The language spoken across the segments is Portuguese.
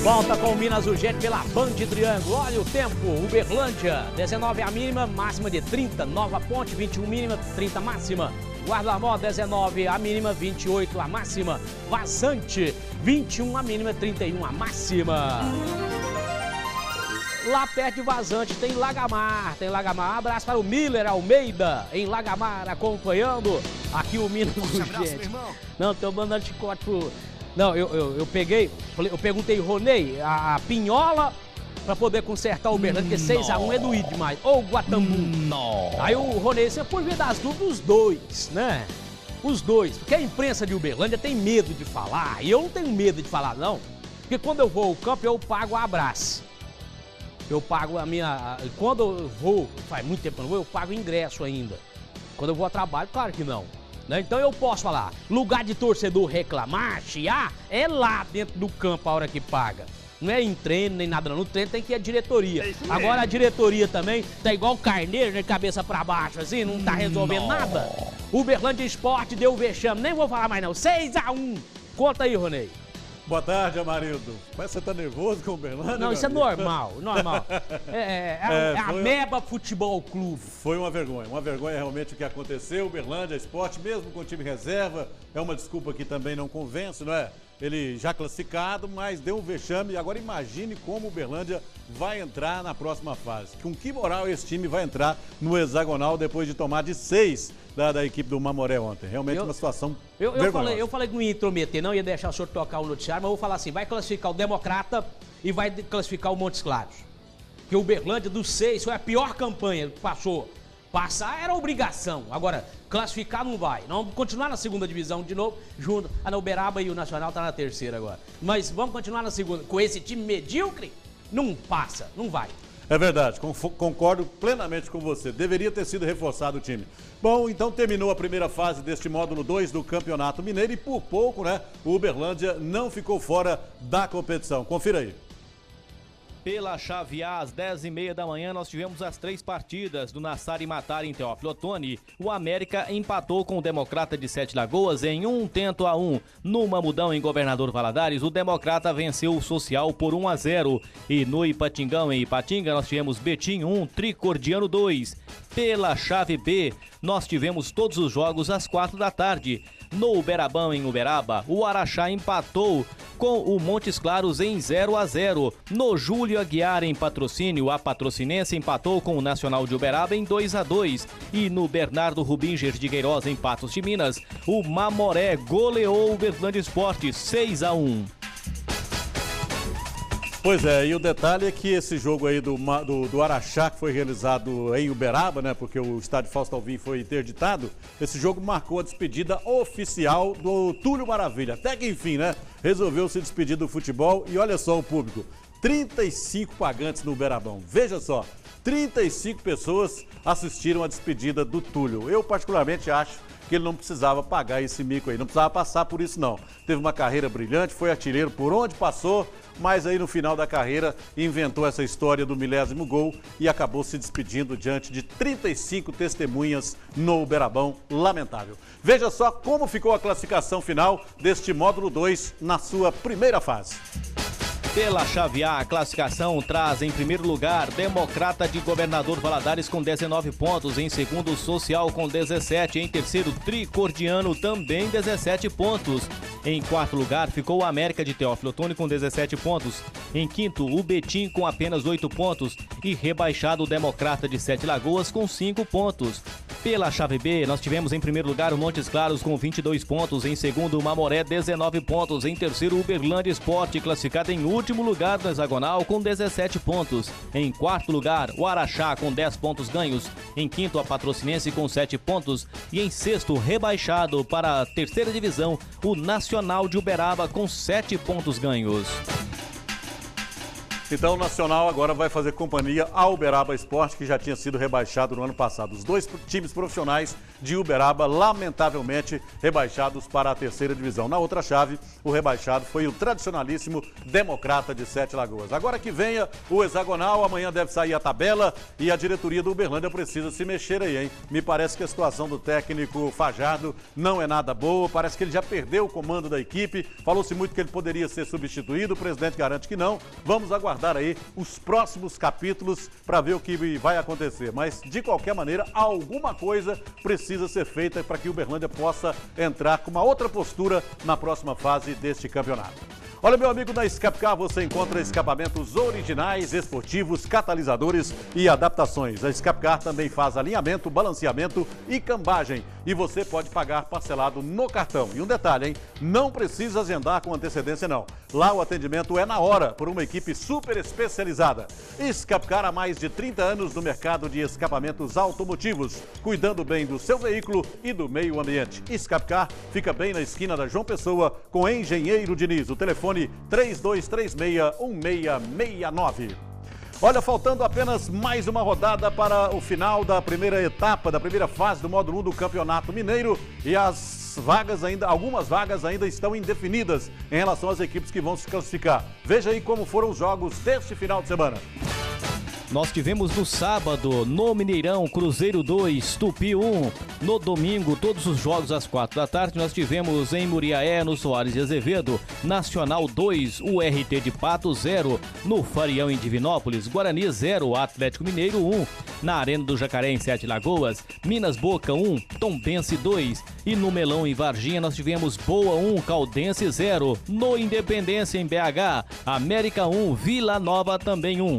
volta com o Minas Urgente pela Band Triângulo. Olha o tempo, Uberlândia, 19 a mínima, máxima de 30. Nova Ponte, 21 mínima, 30 máxima. Guarda-Mó, 19 a mínima, 28 a máxima. Vazante, 21 a mínima, 31 a máxima. Lá perto de Vazante tem Lagamar. Abraço para o Miller Almeida, em Lagamar, acompanhando aqui o Minas Urgente. Não, tô mandando chicote pro... Não, eu perguntei, Ronei, a Pinhola pra poder consertar o Uberlândia, porque 6x1 é doído demais. Ou Guatambu. Aí o Ronei, você por ver das dúvidas, os dois, né? Os dois, porque a imprensa de Uberlândia tem medo de falar, e eu não tenho medo de falar, não. Porque quando eu vou ao campo, eu pago a abraço. Eu pago a minha... Quando eu vou, faz muito tempo que eu não vou, eu pago o ingresso ainda. Quando eu vou a trabalho, claro que não. Então eu posso falar, lugar de torcedor reclamar, chiar, é lá dentro do campo a hora que paga. Não é em treino nem nada não, no treino tem que ir a diretoria. Agora a diretoria também tá igual carneiro, né, cabeça pra baixo assim, não tá resolvendo nada. Uberlândia Esporte deu vexame, nem vou falar mais não, 6x1. Conta aí, Ronei. Boa tarde, Amarildo. Mas você tá nervoso com o Uberlândia? Não, isso é normal. A Meba Futebol Clube. Foi uma vergonha realmente o que aconteceu. Uberlândia Esporte, mesmo com o time reserva, é uma desculpa que também não convence, não é? Ele já classificado, mas deu um vexame. Agora imagine como o Uberlândia vai entrar na próxima fase. Com que moral esse time vai entrar no hexagonal depois de tomar de 6 da equipe do Mamoré ontem. Realmente uma situação vergonhosa. Eu falei que não ia intrometer, não ia deixar o senhor tocar o noticiário, mas eu vou falar assim, vai classificar o Democrata e vai classificar o Montes Claros. Que o Uberlândia dos 6 foi a pior campanha que passou. Passar era obrigação, agora classificar não vai. Nós vamos continuar na segunda divisão de novo, junto. A Uberaba e o Nacional tá na terceira agora. Mas vamos continuar na segunda. Com esse time medíocre, não passa, não vai. É verdade, concordo plenamente com você. Deveria ter sido reforçado o time. Bom, então terminou a primeira fase deste módulo 2 do Campeonato Mineiro e por pouco, né, o Uberlândia não ficou fora da competição. Confira aí. Pela chave A, às 10h30 da manhã, nós tivemos as 3 partidas do Nassar e Matar em Teófilo Otoni. O América empatou com o Democrata de Sete Lagoas em 1-1. No Mamudão, em Governador Valadares, o Democrata venceu o Social por 1-0. E no Ipatingão, em Ipatinga, nós tivemos Betim 1, Tricordiano 2. Pela chave B, nós tivemos todos os jogos às 4 da tarde. No Uberabão, em Uberaba, o Araxá empatou com o Montes Claros em 0-0. No Júlio Aguiar, em Patrocínio, a Patrocinense empatou com o Nacional de Uberaba em 2-2. E no Bernardo Rubinger de Queiroz, em Patos de Minas, o Mamoré goleou o Uberlândia Esporte 6-1. Pois é, e o detalhe é que esse jogo aí do Araxá, que foi realizado em Uberaba, né, porque o estádio Fausto Alvim foi interditado, esse jogo marcou a despedida oficial do Túlio Maravilha. Até que enfim, né, resolveu se despedir do futebol e olha só o público, 35 pagantes no Uberabão, veja só, 35 pessoas assistiram a despedida do Túlio. Eu particularmente acho que ele não precisava pagar esse mico aí, não precisava passar por isso não. Teve uma carreira brilhante, foi artilheiro por onde passou, mas aí no final da carreira inventou essa história do milésimo gol e acabou se despedindo diante de 35 testemunhas no Uberabão, lamentável. Veja só como ficou a classificação final deste módulo 2 na sua primeira fase. Pela chave A, a classificação traz em primeiro lugar Democrata de Governador Valadares com 19 pontos, em segundo Social com 17, em terceiro Tricordiano também 17 pontos. Em quarto lugar ficou o América de Teófilo Otoni com 17 pontos, em quinto o Betim com apenas 8 pontos e rebaixado o Democrata de Sete Lagoas com 5 pontos. Pela chave B, nós tivemos em primeiro lugar o Montes Claros com 22 pontos, em segundo o Mamoré 19 pontos, em terceiro o Uberlândia Esporte classificado em último lugar do hexagonal com 17 pontos. Em quarto lugar, o Araxá com 10 pontos ganhos. Em quinto, a Patrocinense com 7 pontos. E em sexto, rebaixado para a terceira divisão, o Nacional de Uberaba com 7 pontos ganhos. Então o Nacional agora vai fazer companhia ao Uberaba Esporte, que já tinha sido rebaixado no ano passado. Os dois times profissionais de Uberaba, lamentavelmente, rebaixados para a terceira divisão. Na outra chave, o rebaixado foi o tradicionalíssimo Democrata de Sete Lagoas. Agora que venha o hexagonal, amanhã deve sair a tabela e a diretoria do Uberlândia precisa se mexer aí, hein? Me parece que a situação do técnico Fajardo não é nada boa, parece que ele já perdeu o comando da equipe, falou-se muito que ele poderia ser substituído, o presidente garante que não. Vamos aguardar aí os próximos capítulos para ver o que vai acontecer, mas de qualquer maneira, alguma coisa precisa ser feita para que o Uberlândia possa entrar com uma outra postura na próxima fase deste campeonato. Olha, meu amigo, na Escapcar você encontra escapamentos originais, esportivos, catalisadores e adaptações. A Escapcar também faz alinhamento, balanceamento e cambagem. E você pode pagar parcelado no cartão. E um detalhe, hein? Não precisa agendar com antecedência, não. Lá o atendimento é na hora, por uma equipe super especializada. Escapcar há mais de 30 anos no mercado de escapamentos automotivos, cuidando bem do seu veículo e do meio ambiente. Escapcar fica bem na esquina da João Pessoa com Engenheiro Diniz. O telefone 3236-1669. Olha, faltando apenas mais uma rodada para o final da primeira etapa, da primeira fase do módulo 1 do Campeonato Mineiro, e algumas vagas ainda estão indefinidas em relação às equipes que vão se classificar. Veja aí como foram os jogos deste final de semana. Nós tivemos no sábado, no Mineirão, Cruzeiro 2, Tupi 1. No domingo, todos os jogos às 4 da tarde, nós tivemos em Muriaé, no Soares de Azevedo, Nacional 2, URT de Pato 0. No Farião, em Divinópolis, Guarani 0, Atlético Mineiro 1. Na Arena do Jacaré, em Sete Lagoas, Minas Boca 1, Tombense 2. E no Melão, em Varginha, nós tivemos Boa 1, Caldense 0. No Independência, em BH, América 1, Vila Nova também 1.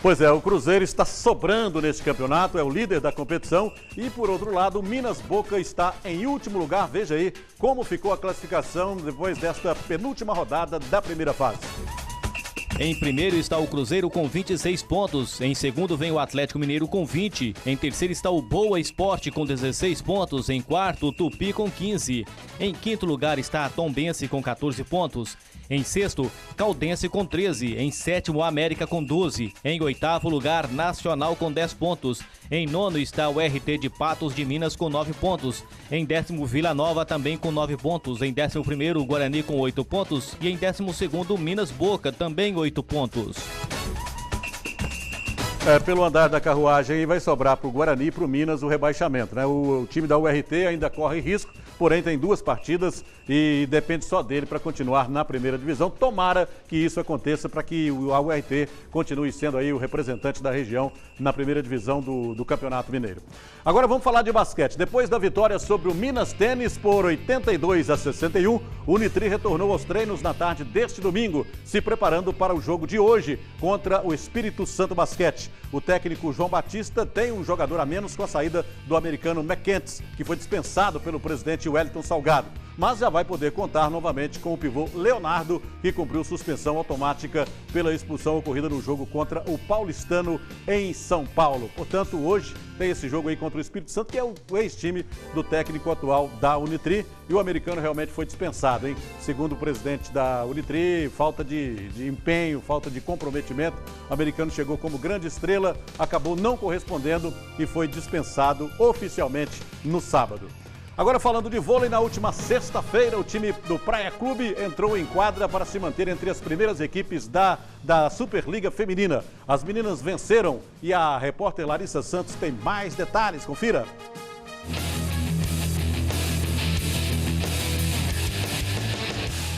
Pois é, o Cruzeiro está sobrando neste campeonato, é o líder da competição e, por outro lado, o Minas Boca está em último lugar. Veja aí como ficou a classificação depois desta penúltima rodada da primeira fase. Em primeiro está o Cruzeiro com 26 pontos, em segundo vem o Atlético Mineiro com 20, em terceiro está o Boa Esporte com 16 pontos, em quarto o Tupi com 15, em quinto lugar está a Tombense com 14 pontos, em sexto Caldense com 13, em sétimo América com 12, em oitavo lugar Nacional com 10 pontos, em nono está o RT de Patos de Minas com 9 pontos, em décimo Vila Nova também com 9 pontos, em 11º o Guarani com 8 pontos e em 12º Minas Boca também 8 pontos. Pelo andar da carruagem vai sobrar para o Guarani e para o Minas o rebaixamento, né? O time da URT ainda corre risco, porém tem 2 partidas e depende só dele para continuar na primeira divisão. Tomara que isso aconteça para que a URT continue sendo aí o representante da região na primeira divisão do Campeonato Mineiro. Agora vamos falar de basquete. Depois da vitória sobre o Minas Tênis por 82-61, o Unitri retornou aos treinos na tarde deste domingo, se preparando para o jogo de hoje contra o Espírito Santo Basquete. O técnico João Batista tem um jogador a menos com a saída do americano McKentz, que foi dispensado pelo presidente Wellington Salgado, mas já vai poder contar novamente com o pivô Leonardo, que cumpriu suspensão automática pela expulsão ocorrida no jogo contra o Paulistano em São Paulo. Portanto, hoje tem esse jogo aí contra o Espírito Santo, que é o ex-time do técnico atual da Unitri, e o americano realmente foi dispensado, hein? Segundo o presidente da Unitri, falta de empenho, falta de comprometimento. O americano chegou como grande estrela, acabou não correspondendo e foi dispensado oficialmente no sábado. Agora falando de vôlei, na última sexta-feira o time do Praia Clube entrou em quadra para se manter entre as primeiras equipes da Superliga Feminina. As meninas venceram e a repórter Larissa Santos tem mais detalhes, confira.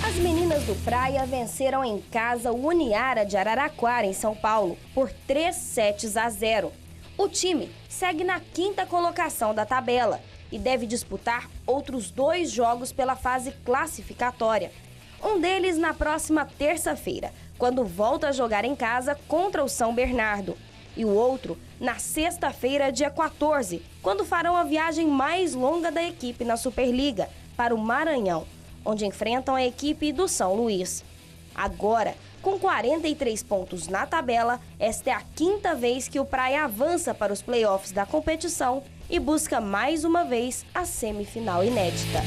As meninas do Praia venceram em casa o Uniara de Araraquara, em São Paulo, por 3-0. O time segue na 5ª colocação da tabela e deve disputar outros 2 jogos pela fase classificatória. Um deles na próxima terça-feira, quando volta a jogar em casa contra o São Bernardo. E o outro na sexta-feira, dia 14, quando farão a viagem mais longa da equipe na Superliga, para o Maranhão, onde enfrentam a equipe do São Luís. Agora, com 43 pontos na tabela, esta é a 5ª vez que o Praia avança para os playoffs da competição e busca mais uma vez a semifinal inédita.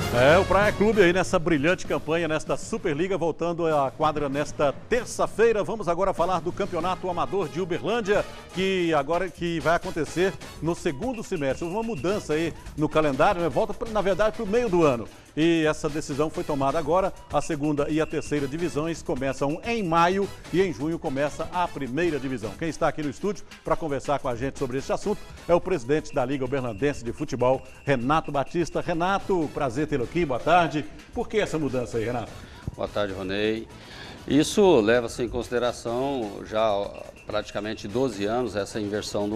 O Praia Clube aí nessa brilhante campanha, nesta Superliga, voltando à quadra nesta terça-feira. Vamos agora falar do Campeonato Amador de Uberlândia, que vai acontecer no segundo semestre. Houve uma mudança aí no calendário, né? Volta, na verdade, para o meio do ano. E essa decisão foi tomada agora. A segunda e a terceira divisões começam em maio e em junho começa a primeira divisão. Quem está aqui no estúdio para conversar com a gente sobre esse assunto é o presidente da Liga Uberlandense de Futebol, Renato Batista. Renato, prazer tê-lo aqui, boa tarde. Por que essa mudança aí, Renato? Boa tarde, Ronei. Isso leva-se em consideração já praticamente 12 anos, essa inversão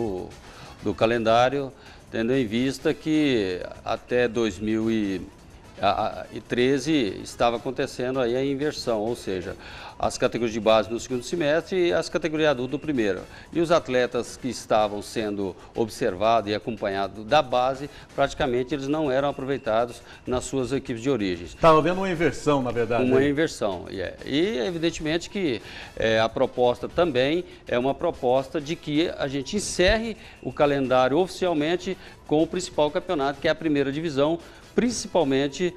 do calendário, tendo em vista que até 2013 estava acontecendo aí a inversão, ou seja, as categorias de base no segundo semestre e as categorias adultas no primeiro. E os atletas que estavam sendo observados e acompanhados da base, praticamente eles não eram aproveitados nas suas equipes de origem. Estava havendo uma inversão, na verdade. Uma inversão, E evidentemente que a proposta também é uma proposta de que a gente encerre o calendário oficialmente com o principal campeonato, que é a primeira divisão, principalmente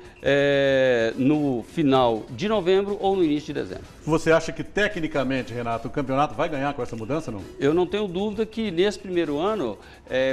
no final de novembro ou no início de dezembro. Você acha que tecnicamente, Renato, o campeonato vai ganhar com essa mudança, não? Eu não tenho dúvida que nesse primeiro ano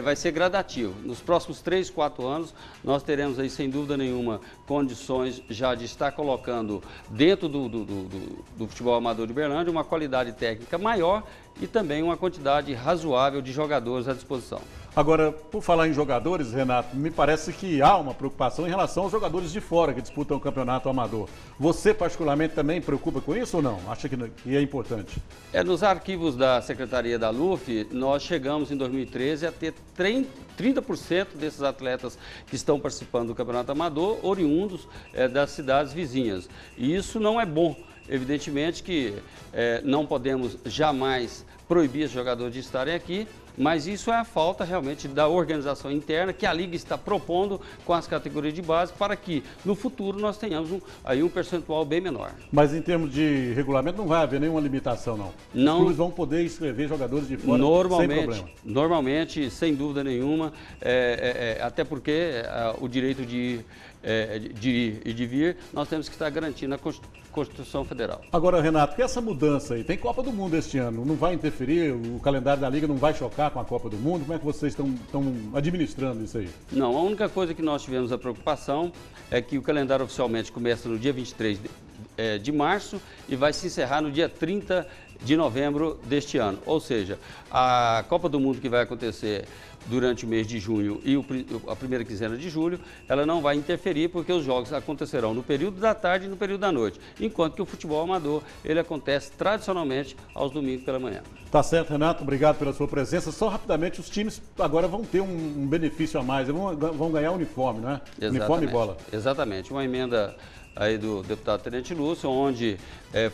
vai ser gradativo. Nos próximos 3, 4 anos nós teremos aí sem dúvida nenhuma condições já de estar colocando dentro do futebol amador de Uberlândia uma qualidade técnica maior e também uma quantidade razoável de jogadores à disposição. Agora, por falar em jogadores, Renato, me parece que há uma preocupação em relação aos jogadores de fora que disputam o campeonato amador. Você, particularmente, também preocupa com isso ou não? Acha que é importante? Nos arquivos da Secretaria da LUF, nós chegamos em 2013 a ter 30% desses atletas que estão participando do campeonato amador oriundos das cidades vizinhas. E isso não é bom. Evidentemente que não podemos jamais proibir os jogadores de estarem aqui, mas isso é a falta realmente da organização interna que a Liga está propondo com as categorias de base para que no futuro nós tenhamos um percentual bem menor. Mas em termos de regulamento não vai haver nenhuma limitação, não? Não. Os clubes vão poder inscrever jogadores de fora sem problema? Normalmente, sem dúvida nenhuma, até porque o direito de ir e de vir, nós temos que estar garantindo na Constituição Federal. Agora, Renato, que essa mudança aí, tem Copa do Mundo este ano, não vai interferir, o calendário da Liga não vai chocar com a Copa do Mundo? Como é que vocês estão administrando isso aí? Não, a única coisa que nós tivemos a preocupação é que o calendário oficialmente começa no dia 23 de março e vai se encerrar no dia 30 de novembro deste ano. Ou seja, a Copa do Mundo que vai acontecer durante o mês de junho e a primeira quinzena de julho, ela não vai interferir porque os jogos acontecerão no período da tarde e no período da noite, enquanto que o futebol amador, ele acontece tradicionalmente aos domingos pela manhã. Tá certo, Renato, obrigado pela sua presença. Só rapidamente, os times agora vão ter um benefício a mais, vão ganhar uniforme, não é? Exatamente. Uniforme e bola. Exatamente, uma emenda aí do deputado Tenente Lúcio, onde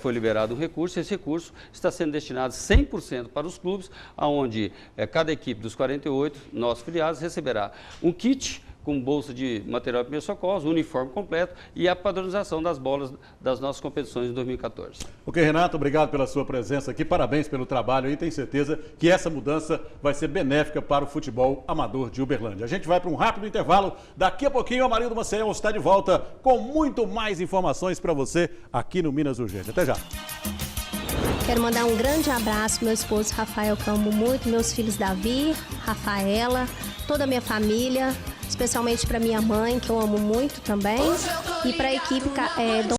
foi liberado um recurso. Esse recurso está sendo destinado 100% para os clubes, onde cada equipe dos 48 nossos filiados receberá um kit com bolsa de material de primeiros socorros, uniforme completo e a padronização das bolas das nossas competições em 2014. Ok, Renato, obrigado pela sua presença aqui, parabéns pelo trabalho e tenho certeza que essa mudança vai ser benéfica para o futebol amador de Uberlândia. A gente vai para um rápido intervalo, daqui a pouquinho o Amarildo Maceió está de volta com muito mais informações para você aqui no Minas Urgente. Até já! Quero mandar um grande abraço para meu esposo Rafael, que eu amo muito, meus filhos Davi, Rafaela, toda a minha família, especialmente para minha mãe, que eu amo muito também, e para a equipe